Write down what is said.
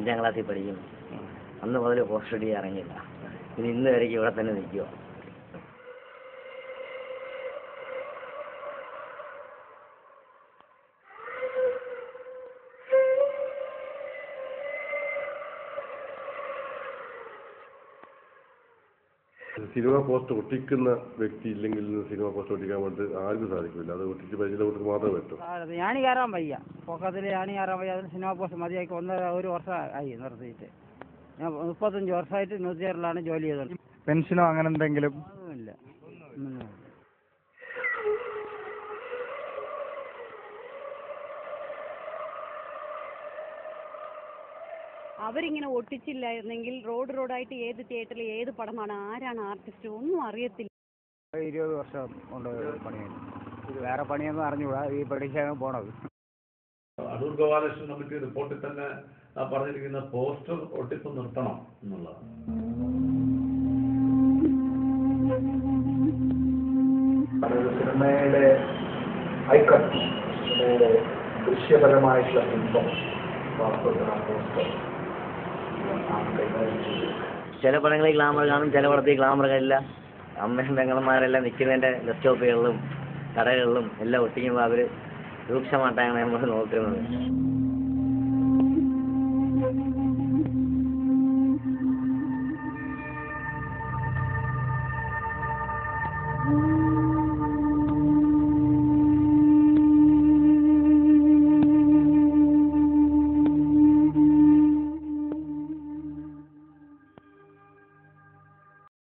5ാം ക്ലാസ്സിൽ പഠിക്കുന്നു. അന്ന് മുതൽ പോസ്റ്റ് അടി ഇറങ്ങിയില്ല. ഇനി ഇന്ന് വരയ്ക്ക് ഇവിടെ തന്നെ നിൽക്കുക. സിനിമ പോസ്റ്റ് ഒട്ടിക്കുന്ന വ്യക്തി ഇല്ലെങ്കിൽ സിനിമ പോസ്റ്റ് ഒട്ടിക്കാൻ വേണ്ടി ആർക്കും സാധിക്കില്ല. അത് ഒട്ടിച്ച് പരിചയമുള്ളവർക്ക് മാത്രമേ പറ്റൂ. ഞാണി കയറാൻ വയ്യ, പൊക്കത്തിൽ ഞാണി കയറാൻ വയ്യ. അതിന് സിനിമ പോസ്റ്റ് മതിയാക്കി 1 വർഷം ആയി നിർത്തിയിട്ട്. ഞാൻ 35 വർഷമായിട്ട് ന്യൂസിലാൻഡിലാണ് ജോലി ചെയ്തത്. പെൻഷനോ അങ്ങനെ എന്തെങ്കിലും? ഒന്നുമില്ല. അവരിങ്ങനെ ഒട്ടിച്ചില്ലായിരുന്നെങ്കിൽ റോഡായിട്ട് ഏത് തിയേറ്ററിൽ ഏത് പടമാണ്, ആരാണ് ആർട്ടിസ്റ്റ്, ഒന്നും അറിയത്തില്ല. 20 വർഷം കൊണ്ട് പണിയാണ്. വേറെ പണിയൊന്നും അറിഞ്ഞുകൂടാ, ഈ പഠിച്ചാണ് പോണത്. അടൂർ ഗോപാലകൃഷ്ണൻ കമ്മിറ്റി റിപ്പോർട്ടിൽ തന്നെ പറഞ്ഞിരിക്കുന്ന പോസ്റ്റർ ഒട്ടിപ്പ് നിർത്തണം എന്നുള്ളതാണ്. സിനിമയുടെ ഐക്കൺ, സിനിമയുടെ ദൃശ്യപരമായിട്ടുള്ള ബിംബം പോസ്റ്റർ. ചില പടങ്ങളിൽ ഗ്ലാമർ കാണും, ചില പടത്തിൽ ഗ്ലാമർ കാണില്ല. അമ്മയും പെങ്ങളന്മാരെല്ലാം നിൽക്കുന്നതിൻ്റെ ബസ് സ്റ്റോപ്പുകളിലും കടകളിലും എല്ലാം ഒട്ടിക്കുമ്പോൾ അവർ രൂക്ഷമായിട്ടാണ് നമ്മൾ നോക്കുന്നത്.